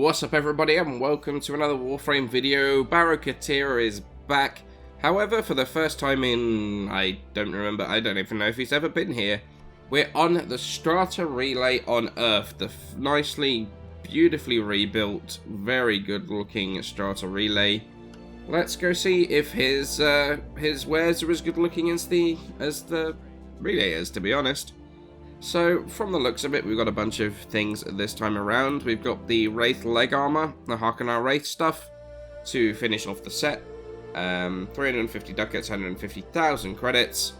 What's up everybody and welcome to another Warframe video. Baro is back. However, for the first time in, I don't even know if he's ever been here. We're on the Strata Relay on Earth, the nicely, beautifully rebuilt, very good looking Strata Relay. Let's go see if his wares are as good looking as the relay is, to be honest. So, from the looks of it, we've got a bunch of things this time around. We've got the Wraith leg armor, the Harkonar Wraith stuff, to finish off the set. 350 ducats, 150,000 credits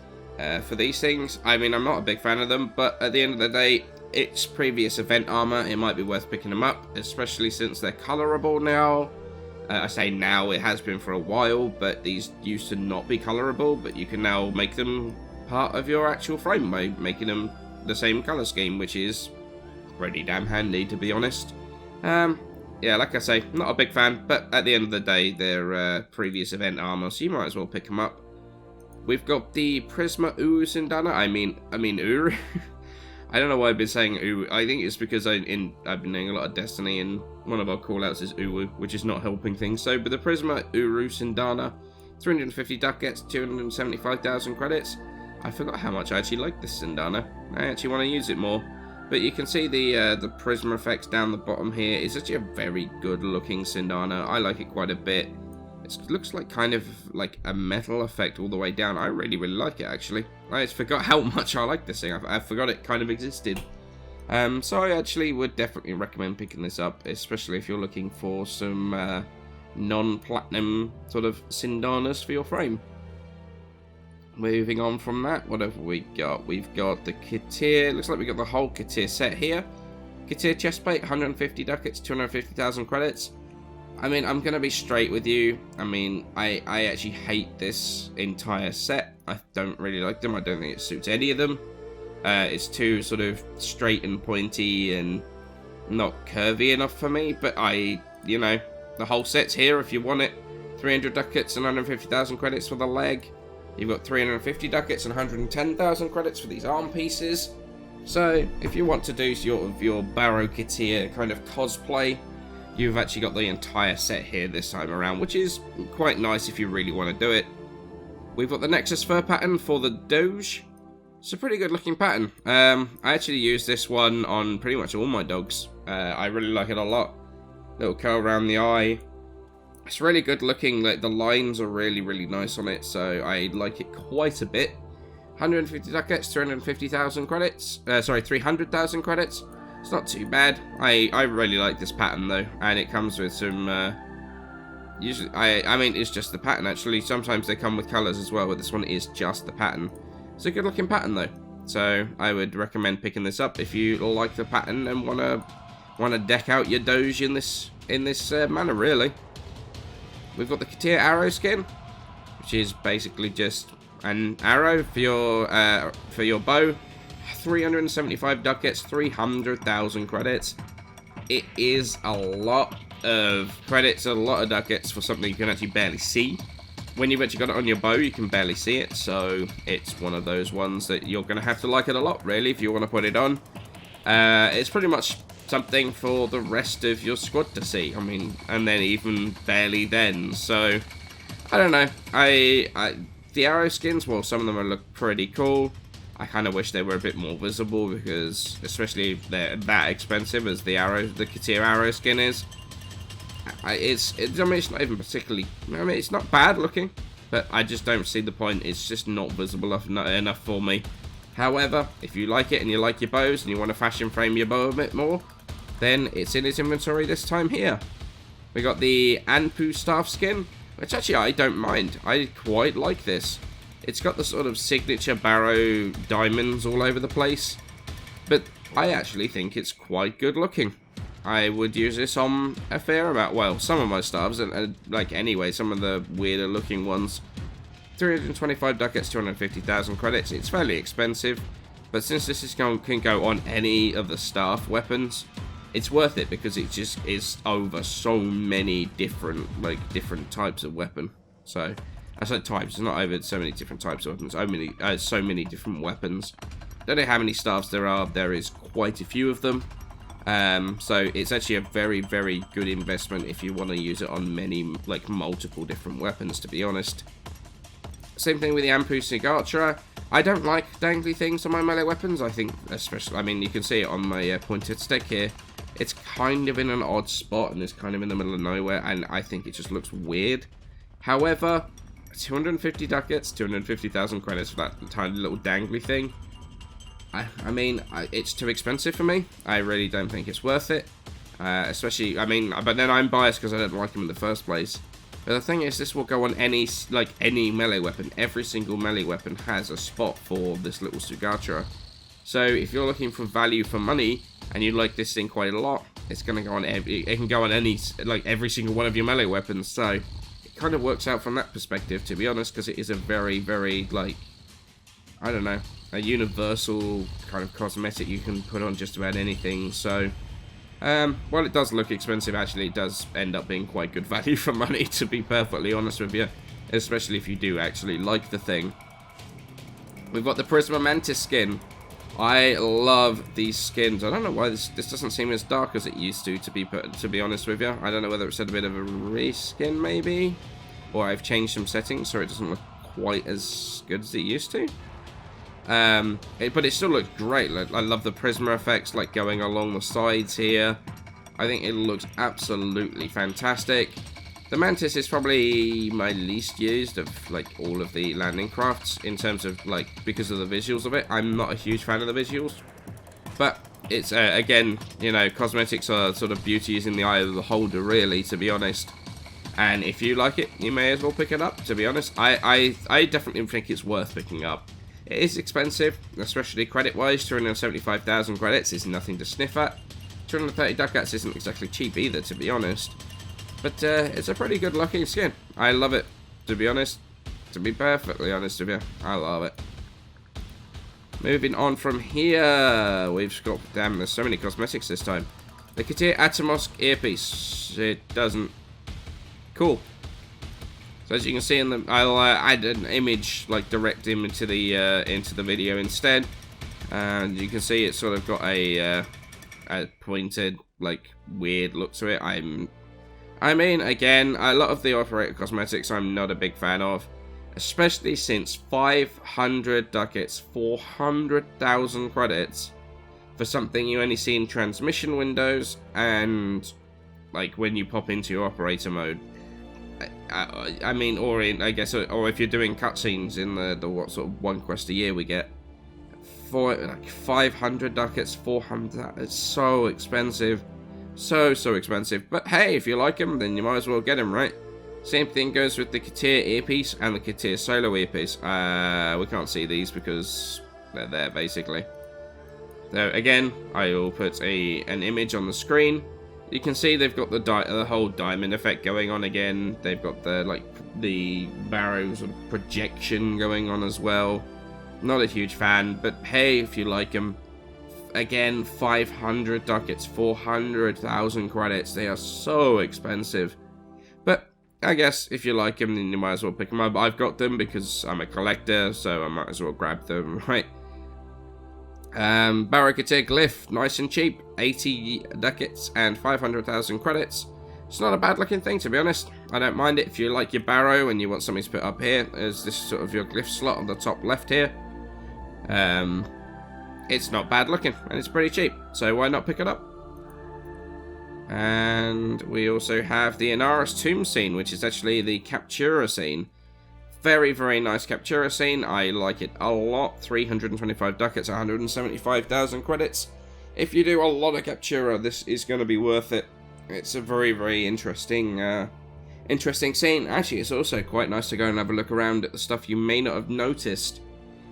for these things. I mean, I'm not a big fan of them, but at the end of the day, it's previous event armor. It might be worth picking them up, especially since they're colorable now. I say now, it has been for a while, but these used to not be colorable, but you can now make them part of your actual frame by making them the same color scheme, which is pretty damn handy, to be honest. Yeah, like I say, not a big fan, but at the end of the day, they're previous event armor, so you might as well pick them up. We've got the Prisma Uru Sindana. I mean Uru. I don't know why I've been saying Uru. I think it's because I've been doing a lot of Destiny, and one of our callouts is Uru, which is not helping things. So, but the Prisma Uru Sindana, 350 ducats, 275,000 credits. I forgot how much I actually like this Sindana. I actually want to use it more. But you can see the prism effects down the bottom here. It's actually a very good looking Sindana. I like it quite a bit. It looks like kind of like a metal effect all the way down. I really like it, actually. I just forgot how much I like this thing. I forgot it kind of existed. So I actually would definitely recommend picking this up, especially if you're looking for some non-platinum sort of Sindanas for your frame. Moving on from that, what have we got? We've got the Katir. Looks like we got the whole Katir set here. Katir chestplate, 150 ducats, 250,000 credits. I mean, I'm going to be straight with you. I mean, I actually hate this entire set. I don't really like them. I don't think it suits any of them. It's too sort of straight and pointy and not curvy enough for me. But you know, the whole set's here if you want it. 300 ducats and 150,000 credits for the leg. You've got 350 ducats and 110,000 credits for these arm pieces. So, if you want to do your Baro Katir kind of cosplay, you've actually got the entire set here this time around, which is quite nice if you really want to do it. We've got the Nexus fur pattern for the Doge. It's a pretty good looking pattern. I actually use this one on pretty much all my dogs. I really like it a lot. Little curl around the eye. It's really good looking, like the lines are really nice on it, so I like it quite a bit. 150 ducats, 350,000 credits, 300,000 credits. It's not too bad. I really like this pattern though, and it comes with some, usually, I mean, it's just the pattern actually. Sometimes they come with colours as well, but this one is just the pattern. It's a good looking pattern though, so I would recommend picking this up if you like the pattern and wanna deck out your Doge in this manner, really. We've got the Katir arrow skin, which is basically just an arrow for your bow. 375 ducats, 300,000 credits. It is a lot of credits, a lot of ducats for something you can actually barely see. When you've actually got it on your bow, you can barely see it, so it's one of those ones that you're going to have to like it a lot, really, if you want to put it on. It's pretty much something for the rest of your squad to see. I mean, and then even barely then. So, I don't know. The arrow skins, well, some of them look pretty cool. I kind of wish they were a bit more visible because, especially if they're that expensive as the Katir arrow skin is. I mean, it's not even particularly. I mean, it's not bad looking, but I just don't see the point. It's just not visible enough for me. However, if you like it and you like your bows and you want to fashion frame your bow a bit more, then it's in its inventory this time here. We got the Anpu staff skin, which actually I don't mind. I quite like this. It's got the sort of signature Baro diamonds all over the place, but I actually think it's quite good looking. I would use this on a fair amount. Well, some of my staffs, and like anyway, some of the weirder looking ones. 325 ducats, 250,000 credits. It's fairly expensive, but since this can go on any of the staff weapons, it's worth it because it just is over so many different types of weapon. So I said types, it's not over so many different types of weapons. So many different weapons. Don't know how many staffs there are. There is quite a few of them. So it's actually a very, very good investment if you want to use it on many, like, multiple different weapons, to be honest. Same thing with the Ampu Sigartra. I don't like dangly things on my melee weapons. I think, especially, I mean, you can see it on my pointed stick here. It's kind of in an odd spot, and it's kind of in the middle of nowhere, and I think it just looks weird. However, 250 ducats, 250,000 credits for that tiny little dangly thing. I mean, it's too expensive for me. I really don't think it's worth it. Especially, I mean, but then I'm biased because I don't like them in the first place. But the thing is, this will go on any melee weapon. Every single melee weapon has a spot for this little Sugatra. So if you're looking for value for money and you like this thing quite a lot, it's going to go on it can go on any, like, every single one of your melee weapons. So it kind of works out from that perspective, to be honest, because it is a very, very, like, I don't know, a universal kind of cosmetic you can put on just about anything. So while it does look expensive, actually it does end up being quite good value for money, to be perfectly honest with you, especially if you do actually like the thing. We've got the Prisma Mantis skin. I love these skins. I don't know why this doesn't seem as dark as it used to be honest with you. I don't know whether it's had a bit of a reskin maybe, or I've changed some settings so it doesn't look quite as good as it used to. But it still looks great. Like, I love the Prisma effects, like, going along the sides here. I think it looks absolutely fantastic. The Mantis is probably my least used of, like, all of the landing crafts in terms of, like, because of the visuals of it. I'm not a huge fan of the visuals, but it's again, you know, cosmetics are sort of beauty is in the eye of the holder, really, to be honest. And if you like it, you may as well pick it up, to be honest. I definitely think it's worth picking up. It is expensive, especially credit-wise. 275,000 credits is nothing to sniff at. 230 ducats isn't exactly cheap either, to be honest. But it's a pretty good-looking skin. I love it, to be honest. To be perfectly honest with you, I love it. Moving on from here, we've got... Damn, there's so many cosmetics this time. The Katir Atomos earpiece. It doesn't... Cool. So as you can see in the, I'll add an image, like, direct into the video instead, and you can see it's sort of got a pointed, like, weird look to it. I mean, again, a lot of the operator cosmetics I'm not a big fan of, especially since 500 ducats, 400,000 credits for something you only see in transmission windows and, like, when you pop into your operator mode. I mean, or in, I guess, or if you're doing cutscenes in the what sort of one quest a year we get, for like 500 ducats, 400, it's so expensive, so expensive. But hey, if you like them, then you might as well get them, right? Same thing goes with the Katir earpiece and the Katir solo earpiece. We can't see these because they're there basically. So again, I will put an image on the screen. You can see they've got the whole diamond effect going on again. They've got the Baro sort of projection going on as well. Not a huge fan, but hey, if you like them. Again, 500 ducats, 400,000 credits. They are so expensive. But I guess if you like them, then you might as well pick them up. I've got them because I'm a collector, so I might as well grab them, right? Baro Katir Glyph, nice and cheap, 80 ducats and 500,000 credits. It's not a bad looking thing, to be honest. I don't mind it. If you like your Baro and you want something to put up here, there's this sort of your glyph slot on the top left here. It's not bad looking and it's pretty cheap, so why not pick it up? And we also have the Inaris Tomb scene, which is actually the Captura scene. Very, very nice Captura scene. I like it a lot. 325 ducats, 175,000 credits. If you do a lot of Captura, this is going to be worth it. It's a very, very interesting scene. Actually, it's also quite nice to go and have a look around at the stuff you may not have noticed.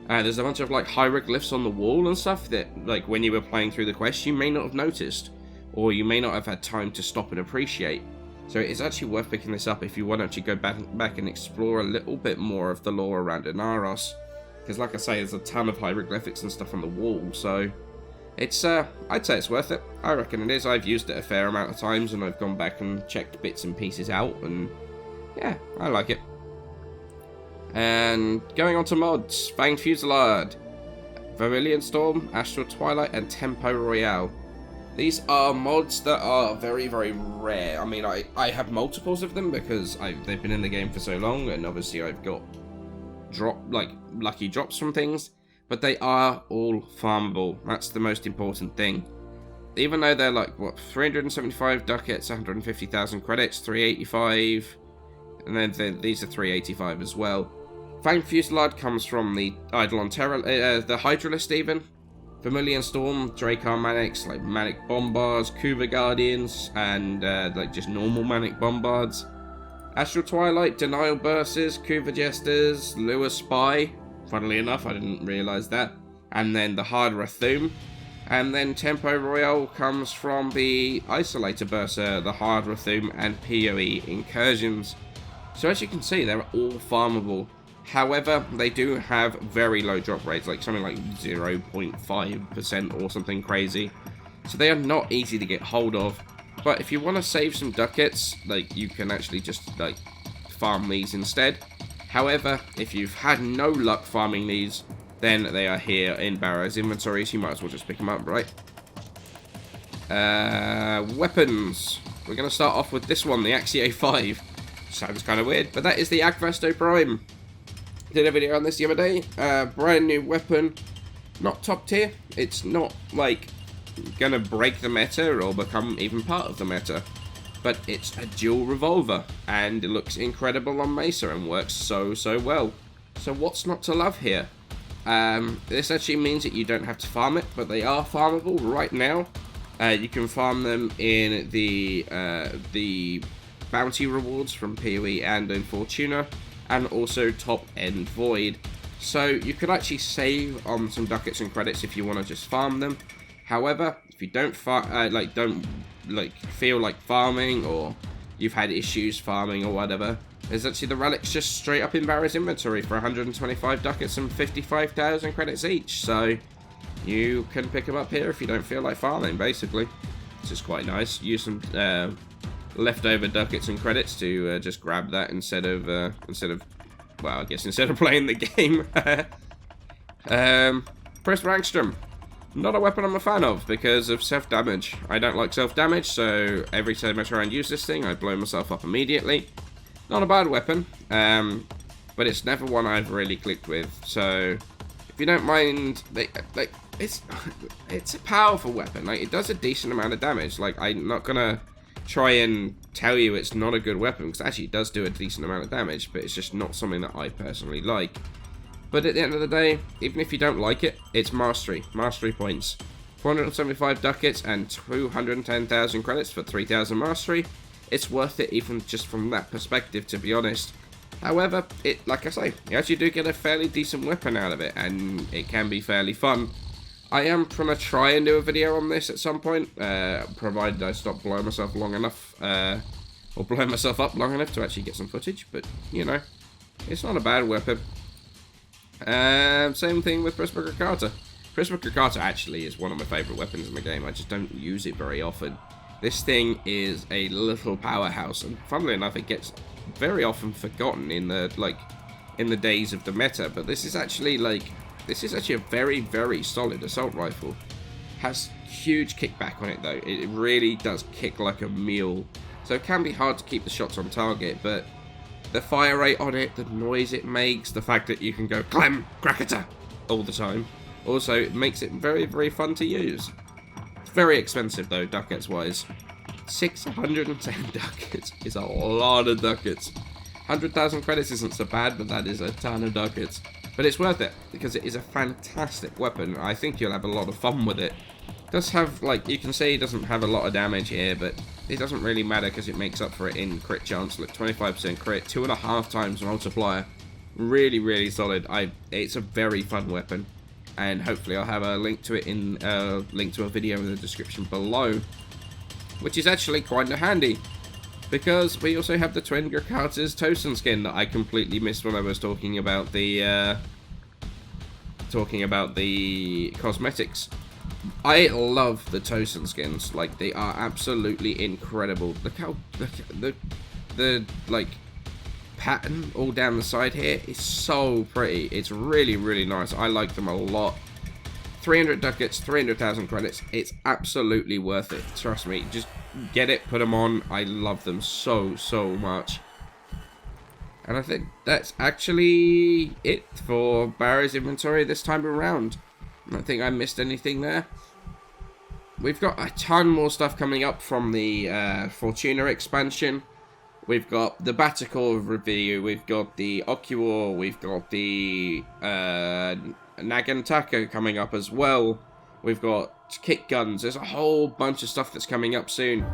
There's a bunch of, like, hieroglyphs on the wall and stuff that, like, when you were playing through the quest, you may not have noticed. Or you may not have had time to stop and appreciate. So it's actually worth picking this up if you want to actually go back and explore a little bit more of the lore around Inaros. Because like I say, there's a ton of hieroglyphics and stuff on the wall, so it's, I'd say it's worth it. I reckon it is. I've used it a fair amount of times and I've gone back and checked bits and pieces out, and yeah, I like it. And going on to mods, Fanged Fusillade, Vermilion Storm, Astral Twilight, and Tempo Royale. These are mods that are very, very rare. I mean, I have multiples of them because they've been in the game for so long, and obviously I've got lucky drops from things, but they are all farmable. That's the most important thing. Even though they're like, what, 375 ducats, 150,000 credits, 385, and then these are 385 as well. Fang Fusillade comes from the Eidolon Terror, the Hydralist even. Vermilion Storm, Dracar Manics, like Manic Bombards, Kuva Guardians, and like just normal Manic Bombards. Astral Twilight, Denial Bursts, Kuva Jesters, Lure Spy. Funnily enough, I didn't realise that. And then the Hard Rathum. And then Tempo Royale comes from the Isolator Burster, the Hard Rathum, and PoE Incursions. So as you can see, they're all farmable. However, they do have very low drop rates, like something like 0.5% or something crazy. So they are not easy to get hold of. But if you want to save some ducats, like, you can actually just like farm these instead. However, if you've had no luck farming these, then they are here in Baro's inventory, so you might as well just pick them up, right? Weapons. We're going to start off with this one, the Axio 5. Sounds kind of weird, but that is the Agvasto Prime. Did a video on this the other day. Brand new weapon. Not top tier. It's not like gonna break the meta or become even part of the meta. But it's a dual revolver. And it looks incredible on Mesa and works so well. So what's not to love here? This actually means that you don't have to farm it, but they are farmable right now. You can farm them in the bounty rewards from PoE and in Fortuna, and also top end Void. So you could actually save on some ducats and credits if you want to just farm them. However, if you don't feel like farming, or you've had issues farming or whatever, there's actually the relics just straight up in Baro's inventory for 125 ducats and 55,000 credits each. So you can pick them up here if you don't feel like farming, basically. Which is quite nice. Use some leftover ducats and credits to just grab that instead of well, I guess instead of playing the game. Press Rangstrom. Not a weapon I'm a fan of because of self-damage. I don't like self-damage, so every time I try and use this thing, I blow myself up immediately. Not a bad weapon, but it's never one I've really clicked with. So if you don't mind, it's a powerful weapon. Like, it does a decent amount of damage. Like, I'm not gonna try and tell you it's not a good weapon, because actually it does do a decent amount of damage, but it's just not something that I personally like. But at the end of the day, even if you don't like it, it's mastery points. 475 ducats and 210,000 credits for 3,000 mastery. It's worth it even just from that perspective, to be honest. However, like I say, you actually do get a fairly decent weapon out of it, and it can be fairly fun. I am going to try and do a video on this at some point, provided I stop blowing myself long enough, or blowing myself up long enough to actually get some footage, but, you know, it's not a bad weapon. Same thing with Prisma Grakata. Prisma Grakata actually is one of my favourite weapons in the game. I just don't use it very often. This thing is a little powerhouse, and funnily enough, it gets very often forgotten in the days of the meta. But this is actually a very, very solid assault rifle. Has huge kickback on it though. It really does kick like a mule, so it can be hard to keep the shots on target. But the fire rate on it, the noise it makes, the fact that you can go Clem Krakata all the time, also it makes it very, very fun to use. It's very expensive though, ducats wise. 610 ducats is a lot of ducats. 100,000 credits isn't so bad, but that is a ton of ducats. But it's worth it, because it is a fantastic weapon. I think you'll have a lot of fun with it. It does have, like, you can say it doesn't have a lot of damage here, but it doesn't really matter because it makes up for it in crit chance. Look, 25% crit, 2.5 times multiplier. Really, really solid. It's a very fun weapon, and hopefully I'll have a link to it in link to a video in the description below, which is actually quite handy, because we also have the Twin Grakata's Tosin skin that I completely missed when I was talking about the cosmetics. I love the Tosin skins. Like, they are absolutely incredible. Look how the like pattern all down the side here is so pretty. It's really, really nice. I like them a lot. 300 ducats, 300,000 credits. It's absolutely worth it. Trust me. Just get it, put them on. I love them so much. And I think that's actually it for Baro's inventory this time around. I don't think I missed anything there. We've got a ton more stuff coming up from the Fortuna expansion. We've got the Baticore review, we've got the Ocuor, we've got the Nagantaka coming up as well. We've got kick guns. There's a whole bunch of stuff that's coming up soon.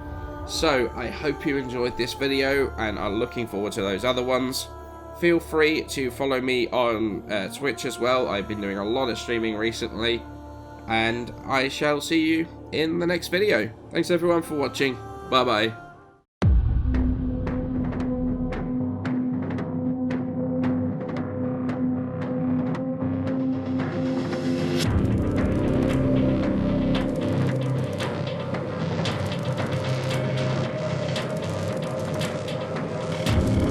So, I hope you enjoyed this video and are looking forward to those other ones. Feel free to follow me on Twitch as well. I've been doing a lot of streaming recently. And I shall see you in the next video. Thanks everyone for watching. Bye bye.